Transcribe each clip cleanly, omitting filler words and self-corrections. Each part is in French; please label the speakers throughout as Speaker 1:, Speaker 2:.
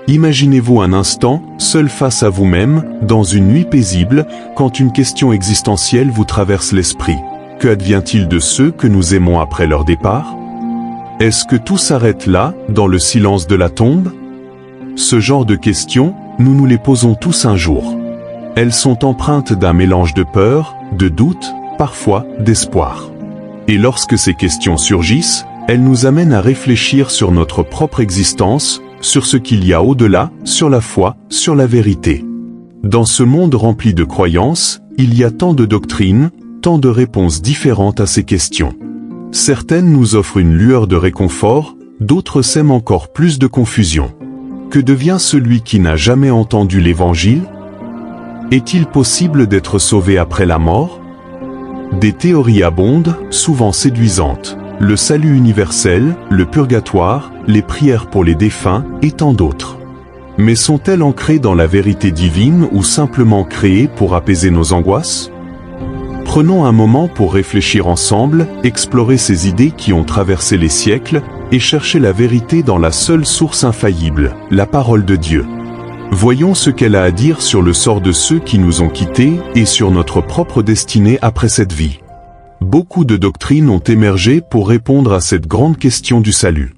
Speaker 1: Imaginez-vous un instant, seul face à vous-même, dans une nuit paisible, quand une question existentielle vous traverse l'esprit. Que advient-il de ceux que nous aimons après leur départ? Est-ce que tout s'arrête là, dans le silence de la tombe? Ce genre de questions, nous nous les posons tous un jour. Elles sont empreintes d'un mélange de peur, de doute, parfois d'espoir. Et lorsque ces questions surgissent, elles nous amènent à réfléchir sur notre propre existence, sur ce qu'il y a au-delà, sur la foi, sur la vérité. Dans ce monde rempli de croyances, il y a tant de doctrines, tant de réponses différentes à ces questions. Certaines nous offrent une lueur de réconfort, d'autres sèment encore plus de confusion. Que devient celui qui n'a jamais entendu l'Évangile? Est-il possible d'être sauvé après la mort? Des théories abondent, souvent séduisantes. Le salut universel, le purgatoire, les prières pour les défunts et tant d'autres. Mais sont-elles ancrées dans la vérité divine ou simplement créées pour apaiser nos angoisses? Prenons un moment pour réfléchir ensemble, explorer ces idées qui ont traversé les siècles et chercher la vérité dans la seule source infaillible, la parole de Dieu. Voyons ce qu'elle a à dire sur le sort de ceux qui nous ont quittés et sur notre propre destinée après cette vie. Beaucoup de doctrines ont émergé pour répondre à cette grande question du salut.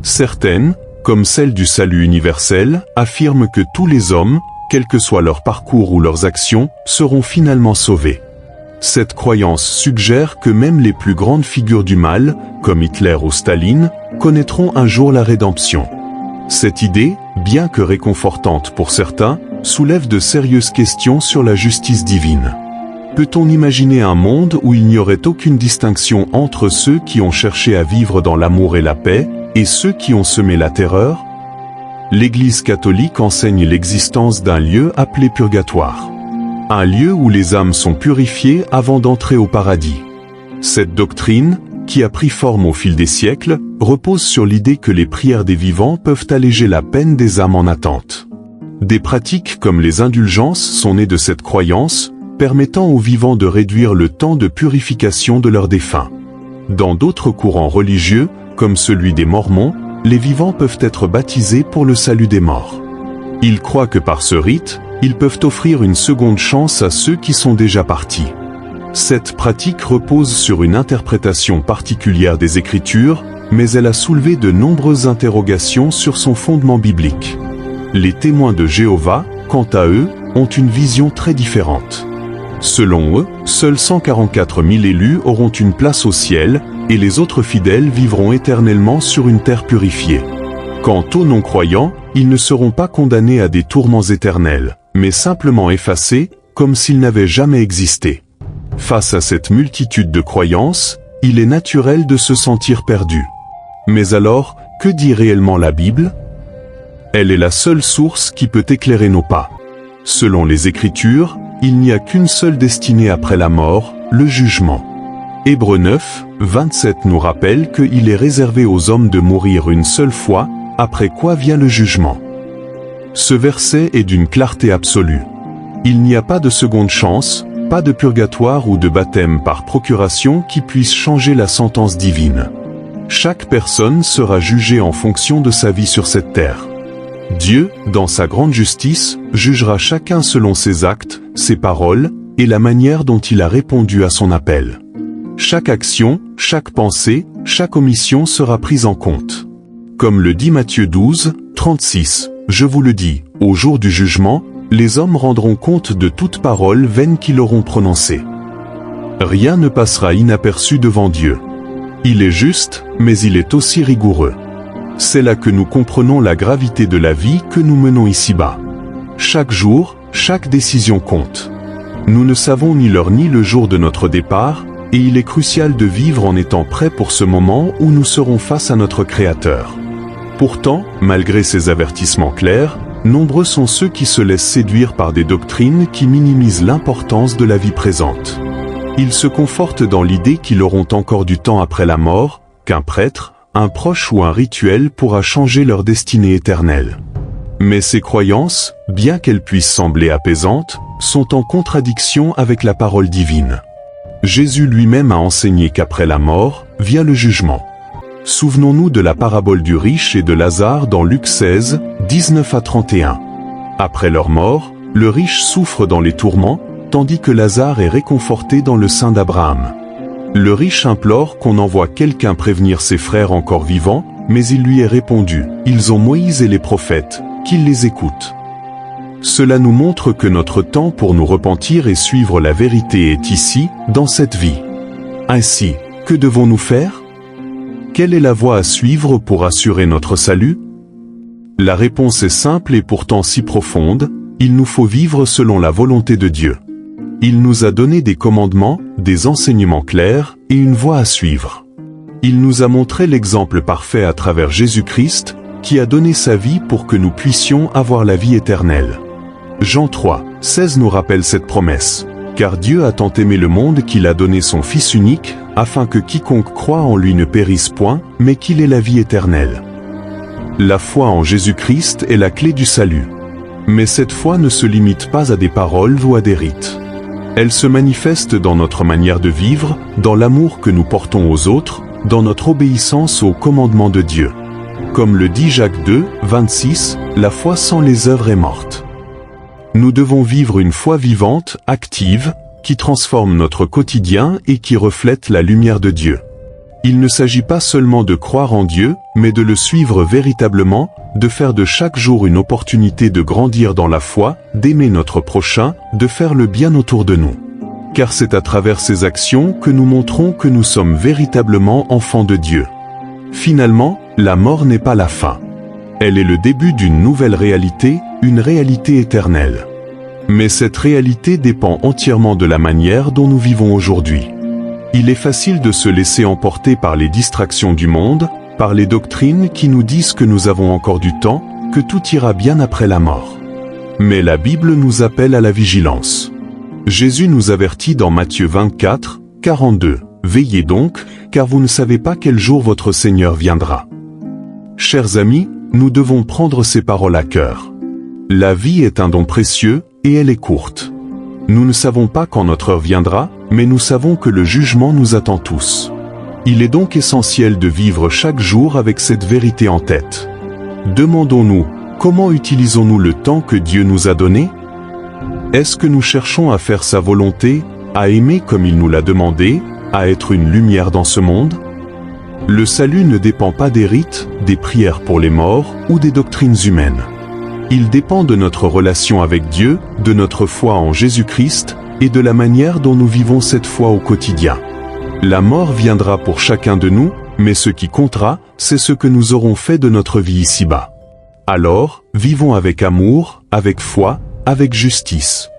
Speaker 1: Certaines, comme celle du salut universel, affirment que tous les hommes, quel que soit leur parcours ou leurs actions, seront finalement sauvés. Cette croyance suggère que même les plus grandes figures du mal, comme Hitler ou Staline, connaîtront un jour la rédemption. Cette idée, bien que réconfortante pour certains, soulève de sérieuses questions sur la justice divine. Peut-on imaginer un monde où il n'y aurait aucune distinction entre ceux qui ont cherché à vivre dans l'amour et la paix, et ceux qui ont semé la terreur? L'Église catholique enseigne l'existence d'un lieu appelé purgatoire. Un lieu où les âmes sont purifiées avant d'entrer au paradis. Cette doctrine, qui a pris forme au fil des siècles, repose sur l'idée que les prières des vivants peuvent alléger la peine des âmes en attente. Des pratiques comme les indulgences sont nées de cette croyance, permettant aux vivants de réduire le temps de purification de leurs défunts. Dans d'autres courants religieux, comme celui des Mormons, les vivants peuvent être baptisés pour le salut des morts. Ils croient que par ce rite, ils peuvent offrir une seconde chance à ceux qui sont déjà partis. Cette pratique repose sur une interprétation particulière des Écritures, mais elle a soulevé de nombreuses interrogations sur son fondement biblique. Les témoins de Jéhovah, quant à eux, ont une vision très différente. Selon eux, seuls 144 000 élus auront une place au ciel, et les autres fidèles vivront éternellement sur une terre purifiée. Quant aux non-croyants, ils ne seront pas condamnés à des tourments éternels, mais simplement effacés, comme s'ils n'avaient jamais existé. Face à cette multitude de croyances, il est naturel de se sentir perdu. Mais alors, que dit réellement la Bible? Elle est la seule source qui peut éclairer nos pas. Selon les Écritures, il n'y a qu'une seule destinée après la mort, le jugement. Hébreux 9, 27 nous rappelle qu'il est réservé aux hommes de mourir une seule fois, après quoi vient le jugement. Ce verset est d'une clarté absolue. Il n'y a pas de seconde chance, pas de purgatoire ou de baptême par procuration qui puisse changer la sentence divine. Chaque personne sera jugée en fonction de sa vie sur cette terre. Dieu, dans sa grande justice, jugera chacun selon ses actes, ses paroles, et la manière dont il a répondu à son appel. Chaque action, chaque pensée, chaque omission sera prise en compte. Comme le dit Matthieu 12, 36, « Je vous le dis, au jour du jugement, les hommes rendront compte de toute parole vaine qu'ils auront prononcée. Rien ne passera inaperçu devant Dieu. Il est juste, mais il est aussi rigoureux. C'est là que nous comprenons la gravité de la vie que nous menons ici-bas. Chaque jour, chaque décision compte. Nous ne savons ni l'heure ni le jour de notre départ, et il est crucial de vivre en étant prêt pour ce moment où nous serons face à notre Créateur. Pourtant, malgré ces avertissements clairs, nombreux sont ceux qui se laissent séduire par des doctrines qui minimisent l'importance de la vie présente. Ils se confortent dans l'idée qu'ils auront encore du temps après la mort, qu'un prêtre, un proche ou un rituel pourra changer leur destinée éternelle. Mais ces croyances, bien qu'elles puissent sembler apaisantes, sont en contradiction avec la parole divine. Jésus lui-même a enseigné qu'après la mort, vient le jugement. Souvenons-nous de la parabole du riche et de Lazare dans Luc 16, 19 à 31. Après leur mort, le riche souffre dans les tourments, tandis que Lazare est réconforté dans le sein d'Abraham. Le riche implore qu'on envoie quelqu'un prévenir ses frères encore vivants, mais il lui est répondu, « Ils ont Moïse et les prophètes, qu'ils les écoutent. » Cela nous montre que notre temps pour nous repentir et suivre la vérité est ici, dans cette vie. Ainsi, que devons-nous faire? Quelle est la voie à suivre pour assurer notre salut? La réponse est simple et pourtant si profonde, il nous faut vivre selon la volonté de Dieu. Il nous a donné des commandements, des enseignements clairs et une voie à suivre. Il nous a montré l'exemple parfait à travers Jésus-Christ, qui a donné sa vie pour que nous puissions avoir la vie éternelle. Jean 3, 16 nous rappelle cette promesse. Car Dieu a tant aimé le monde qu'il a donné son Fils unique, afin que quiconque croit en lui ne périsse point, mais qu'il ait la vie éternelle. La foi en Jésus-Christ est la clé du salut. Mais cette foi ne se limite pas à des paroles ou à des rites. Elle se manifeste dans notre manière de vivre, dans l'amour que nous portons aux autres, dans notre obéissance aux commandements de Dieu. Comme le dit Jacques 2, 26, la foi sans les œuvres est morte. Nous devons vivre une foi vivante, active, qui transforme notre quotidien et qui reflète la lumière de Dieu. Il ne s'agit pas seulement de croire en Dieu, mais de le suivre véritablement, de faire de chaque jour une opportunité de grandir dans la foi, d'aimer notre prochain, de faire le bien autour de nous. Car c'est à travers ces actions que nous montrons que nous sommes véritablement enfants de Dieu. Finalement, la mort n'est pas la fin. Elle est le début d'une nouvelle réalité, une réalité éternelle. Mais cette réalité dépend entièrement de la manière dont nous vivons aujourd'hui. Il est facile de se laisser emporter par les distractions du monde, par les doctrines qui nous disent que nous avons encore du temps, que tout ira bien après la mort. Mais la Bible nous appelle à la vigilance. Jésus nous avertit dans Matthieu 24, 42. « Veillez donc, car vous ne savez pas quel jour votre Seigneur viendra. » Chers amis, nous devons prendre ces paroles à cœur. La vie est un don précieux, et elle est courte. Nous ne savons pas quand notre heure viendra, mais nous savons que le jugement nous attend tous. Il est donc essentiel de vivre chaque jour avec cette vérité en tête. Demandons-nous, comment utilisons-nous le temps que Dieu nous a donné? Est-ce que nous cherchons à faire sa volonté, à aimer comme il nous l'a demandé, à être une lumière dans ce monde? Le salut ne dépend pas des rites, des prières pour les morts ou des doctrines humaines. Il dépend de notre relation avec Dieu, de notre foi en Jésus-Christ et de la manière dont nous vivons cette foi au quotidien. La mort viendra pour chacun de nous, mais ce qui comptera, c'est ce que nous aurons fait de notre vie ici-bas. Alors, vivons avec amour, avec foi, avec justice.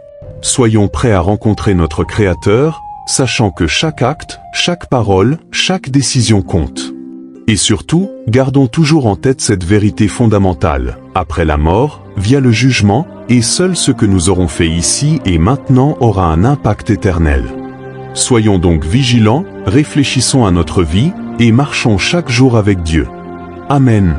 Speaker 1: Soyons prêts à rencontrer notre Créateur, sachant que chaque acte, chaque parole, chaque décision compte. Et surtout, gardons toujours en tête cette vérité fondamentale. Après la mort, vient le jugement, et seul ce que nous aurons fait ici et maintenant aura un impact éternel. Soyons donc vigilants, réfléchissons à notre vie, et marchons chaque jour avec Dieu. Amen.